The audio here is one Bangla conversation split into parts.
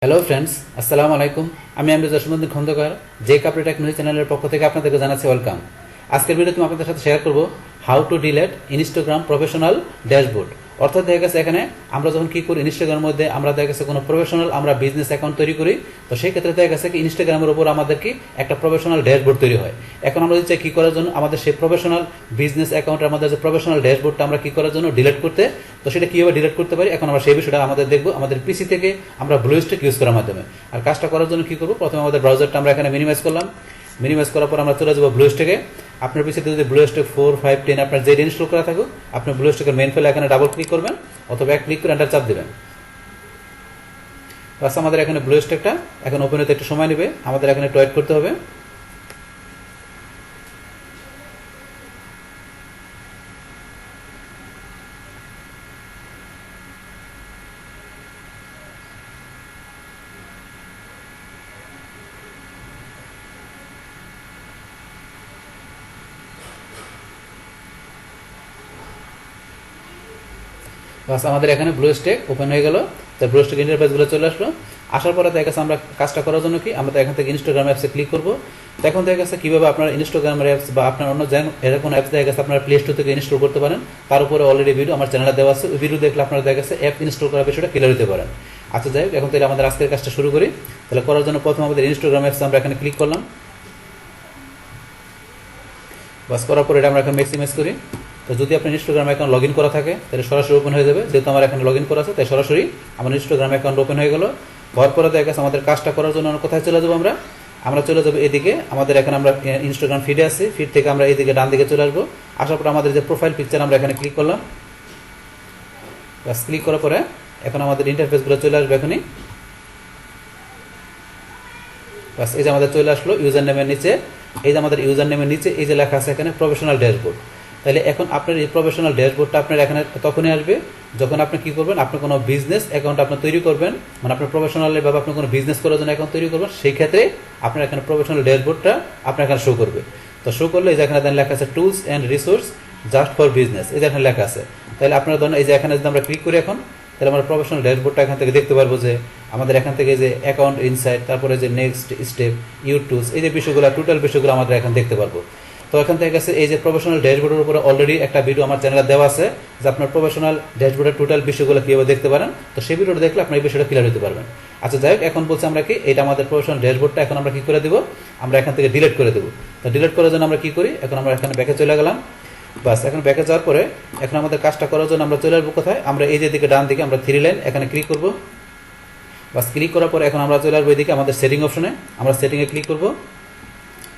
হ্যালো ফ্রেন্ডস, আসসালামু আলাইকুম। আমি জসীমউদ্দিন খন্দকার, যে কাপড় টেকনোলজি চ্যানেলের পক্ষ থেকে আপনাদেরকে জানাচ্ছি ওয়েলকাম। আজকের ভিডিওতে আমি আপনাদের সাথে শেয়ার করব how to delete Instagram professional dashboard. অর্থাৎ দেখা গেছে এখানে আমরা যখন কি করি, ইনস্টাগ্রামের মধ্যে আমরা দেখা গেছে কোনো প্রফেশনাল আমরা বিজনেস অ্যাকাউন্ট তৈরি করি, তো সেই ক্ষেত্রে দেখা গেছে কি ইনস্টাগ্রামের উপর আমাদের কি একটা প্রফেশনাল ড্যাশবোর্ড তৈরি হয়। এখন আমরা যদি চাই কি করার জন্য আমাদের সেই প্রফেশনাল বিজনেস অ্যাকাউন্টের আমাদের যে প্রফেশনাল ড্যাশবোর্ডটা আমরা কি করার জন্য ডিলিট করতে, তো সেটা কীভাবে ডিলিট করতে পারি এখন আমরা সেই বিষয়টা আমাদের দেখবো আমাদের পিসি থেকে আমরা ব্লুস্ট্যাক ইউজ করার মাধ্যমে। আর কাজটা করার জন্য কি করবো, প্রথমে আমাদের ব্রাউজারটা আমরা এখানে মিনিমাইজ করলাম। মিনিমাইজ করার পর আমরা চলে যাবো ব্লুস্ট্যাকে। আপনার পিসিতে যদি ব্লুস্ট্যাক 4, 5, 10 আপনার যে ইনস্টল করা থাকুক, আপনি ব্লুস্ট্যাকের মেন ফাইলে এখানে ডাবল ক্লিক করবেন অথবা এক ক্লিক করে এন্টার চাপ দেবেন। বাস আমাদের এখানে ব্লুস্ট্যাকটা এখন ওপেন হতে একটু সময় নেবে, আমাদের এখানে একটু ওয়েট করতে হবে। বাস আমাদের এখানে ব্লুস্ট্যাক ওপেন হয়ে গেল। তো ব্লুস্ট্যাক ইন্টারফেসগুলো চলে আসলো। আসার পরে দেখা গেছে আমরা কাজটা করার জন্য কি আমরা এখান থেকে ইনস্টাগ্রাম অ্যাপসে ক্লিক করবো। তো এখন দেখা গেছে কীভাবে আপনার ইনস্টাগ্রামের অ্যাপস বা আপনার অন্য এরকম অ্যাপস দেখা গেছে আপনার প্লে স্টোর থেকে ইনস্টল করতে পারেন। তার উপরে অলরেডি ভিডিও আমার চ্যানেলে দেওয়া আছে, ওই ভিডিও দেখলে আপনারা দেখা গেছে অ্যাপ ইনস্টল করার বিষয়টা ক্লিয়ার হতে পারেন। আচ্ছা যাই হোক, এখন তাহলে আমাদের আজকের কাজটা শুরু করি। তাহলে করার জন্য প্রথমে আমাদের ইনস্টাগ্রাম অ্যাপস আমরা এখানে ক্লিক করলাম। বাস করার পরে এটা আমরা এখন ম্যাক্সিমাইজ করি। তো যদি আপনার ইনস্টাগ্রাম অ্যাকাউন্ট লগ ইন করা থাকে তাহলে সরাসরি ওপেন হয়ে যাবে। যেহেতু আমার এখানে লগ ইন করা আছে তাই সরাসরি আমার ইনস্টাগ্রাম অ্যাকাউন্ট ওপেন হয়ে গেল। হওয়ার পরে দেখা গেছে আমাদের কাজটা করার জন্য কোথায় চলে যাবো, আমরা চলে যাবো এদিকে। আমাদের এখানে আমরা ইনস্টাগ্রাম ফিডে আছি, ফিড থেকে আমরা এইদিকে ডান দিকে চলে আসবো। আসার পরে আমাদের যে প্রোফাইল পিকচার আমরা এখানে ক্লিক করলাম। বাস ক্লিক করার পরে এখন আমাদের ইন্টারফেসগুলো চলে আসবে এখনই। বাস এই যে আমাদের চলে আসলো ইউজার নেমের নিচে, এই যে আমাদের ইউজার নেমের নিচে এই যে লেখা আছে এখানে প্রফেশনাল ড্যাশবোর্ড। তাহলে এখন আপনার এই প্রফেশনাল ড্যাশবোর্ডটা আপনার এখানে তখনই আসবে যখন আপনি কি করবেন, আপনি কোনো বিজনেস অ্যাকাউন্ট আপনি তৈরি করবেন, মানে আপনার প্রফেশনালি ভাবে আপনি কোনো বিজনেস করার জন্য অ্যাকাউন্ট তৈরি করবেন, সেই ক্ষেত্রে আপনার এখানে প্রফেশনাল ড্যাশবোর্ডটা আপনার এখানে শো করবে। তো শো করলে এই যে এখানে লেখা আছে tools and resource just for business, এই যে এখানে লেখা আছে। তাহলে আপনারা ধরুন এই যে এখানে যদি আমরা ক্লিক করি এখন, তাহলে আমরা প্রফেশনাল ড্যাশবোর্ডটা এখান থেকে দেখতে পারবো যে আমাদের এখান থেকে যে অ্যাকাউন্ট ইনসাইট, তারপরে যে নেক্সট স্টেপ, ইউ টুলস, এই যে বিষয়গুলো টোটাল বিষয়গুলো আমাদের এখানে দেখতে পারবো। তো এখান থেকে গেছে এই যে প্রফেশনাল ড্যাশবোর্ডের উপরে অলরেডি একটা ভিডিও আমার চ্যানেলে দেওয়া আছে যে আপনার প্রফেশনাল ড্যাশবোর্ডের টোটাল বিষয়গুলো কীভাবে দেখতে পারেন। তো সেই ভিডিওটা দেখলে আপনার এই বিষয়টা ক্লিয়ার হতে পারবেন। আচ্ছা যাই হোক, এখন বলছি আমরা কি এটা আমাদের প্রফেশনাল ড্যাশবোর্ডটা এখন আমরা কি করে দেবো, আমরা এখান থেকে ডিলিট করে দেবো। তো ডিলিট করার জন্য আমরা কি করি, এখন আমরা এখানে ব্যাকে চলে গেলাম। বাস এখন ব্যাকে যাওয়ার পরে এখন আমাদের কাজটা করার জন্য আমরা চলে আসবো কোথায়, আমরা এই যে দিকে ডান দিকে আমরা 3 লাইন এখানে ক্লিক করবো। বাস ক্লিক করার পরে এখন আমরা চলে আসবো এদিকে আমাদের সেটিং অপশনে, আমরা সেটিংয়ে ক্লিক করবো।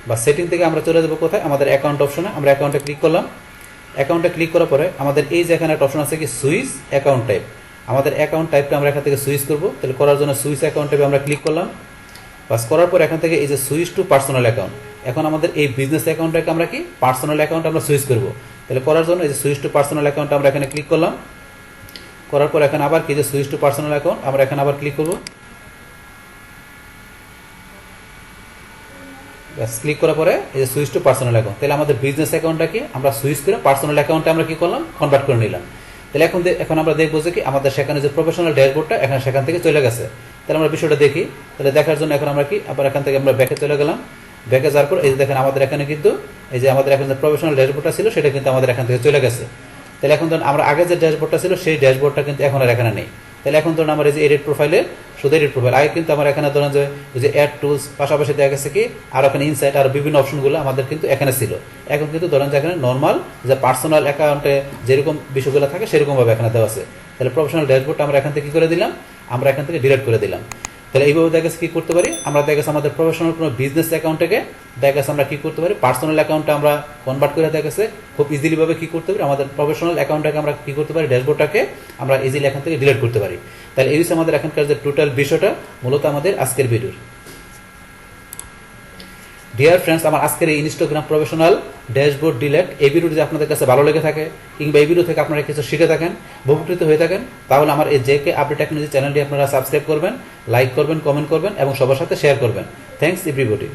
বা সেটিং থেকে আমরা চলে যাবো কোথায়, আমাদের অ্যাকাউন্ট অপশনে, আমরা অ্যাকাউন্টে ক্লিক করলাম। অ্যাকাউন্টে ক্লিক করার পরে আমাদের এই যে এখানে একটা অপশন আছে কি সুইচ অ্যাকাউন্ট টাইপ, আমাদের অ্যাকাউন্ট টাইপটা আমরা এখান থেকে সুইচ করবো। তাহলে করার জন্য সুইচ অ্যাকাউন্ট টাইপে আমরা ক্লিক করলাম। বাস করার পর এখান থেকে এই যে সুইচ টু পার্সোনাল অ্যাকাউন্ট, এখন আমাদের এই বিজনেস অ্যাকাউন্টটাকে আমরা কি পার্সোনাল অ্যাকাউন্ট আমরা সুইচ করবো। তাহলে করার জন্য এই যে সুইচ টু পার্সোনাল অ্যাকাউন্ট আমরা এখানে ক্লিক করলাম। করার পর এখানে আবার কি যে সুইচ টু পার্সোনাল অ্যাকাউন্ট আমরা এখানে আবার ক্লিক করবো। ক্লিক করার পরে এই যে সুইচ টু পার্সোনাল অ্যাকাউন্ট, তাহলে আমাদের বিজনেস অ্যাকাউন্টটাকে আমরা সুইচ করে পার্সোনাল অ্যাকাউন্টে আমরা কি করলাম, কনভার্ট করে নিলাম। তাহলে এখন আমরা দেখবো যে কি আমাদের সেখানে যে প্রফেশনাল ড্যাশবোর্ডটা এখানে সেখান থেকে চলে গেছে। তাহলে আমরা বিষয়টা দেখি। তাহলে দেখার জন্য এখন আমরা কি আবার এখান থেকে আমরা ব্যাকে চলে গেলাম। ব্যাকে যাওয়ার পর এই যে দেখেন আমাদের এখানে কিন্তু এই যে আমাদের এখানে যে প্রফেশনাল ড্যাশবোর্ডটা ছিল সেটা কিন্তু আমাদের এখান থেকে চলে গেছে। তাহলে এখন ধরুন আমরা আগে যে ড্যাশবোর্ডটা ছিল সেই ড্যাশবোর্ডটা কিন্তু এখন আর এখানে নেই। তাহলে এখন ধরুন আমার এই যে এডিট প্রোফাইলে শুধু এডিট প্রোফাইল, আগে কিন্তু আমার এখানে ধরেন যে অ্যাড টুলস পাশাপাশি দেখা গেছে কি আর এখানে ইনসাইট আর বিভিন্ন অপশনগুলো আমাদের কিন্তু এখানে ছিল। এখন কিন্তু ধরেন যে এখানে নর্মাল যে পার্সোনাল অ্যাকাউন্টে যেরকম বিষয়গুলো থাকে সেরকমভাবে এখানে দেওয়া আছে। তাহলে প্রফেশনাল ড্যাশবোর্ডটা আমরা এখান থেকে কি করে দিলাম, আমরা এখান থেকে ডিলিট করে দিলাম। তাহলে এইভাবে দেখা গেছে কি করতে পারি, আমরা দেখা গেছে আমাদের প্রফেশনাল কোনো বিজনেস অ্যাকাউন্ট থেকে দেখা গেছে আমরা কি করতে পারি, পার্সোনাল অ্যাকাউন্টে আমরা কনভার্ট করে দেখা গেছে খুব ইজিলি ভাবে কি করতে পারি, আমাদের প্রফেশনাল অ্যাকাউন্টটাকে আমরা কি করতে পারি, ড্যাশবোর্ডটাকে আমরা ইজিলি এখান থেকে ডিলিট করতে পারি। তাহলে এই হচ্ছে আমাদের এখানকার যে টোটাল বিষয়টা মূলত আমাদের আজকের ভিডিওর। ডিয়ার ফ্রেন্ডস, আমার আজকের এই ইনস্টাগ্রাম প্রফেশনাল ড্যাশবোর্ড ডিলেট এই ভিডিওটি যদি আপনাদের কাছে ভালো লেগে থাকে কিংবা এই ভিডিও থেকে আপনারা কিছু শিখে থাকেন, উপকৃত হয়ে থাকেন, তাহলে আমার এই জেকে আপডেট টেকনোলজি চ্যানেলটি আপনারা সাবস্ক্রাইব করবেন, লাইক করবেন, কমেন্ট করবেন এবং সবার সাথে শেয়ার করবেন। Thanks everybody.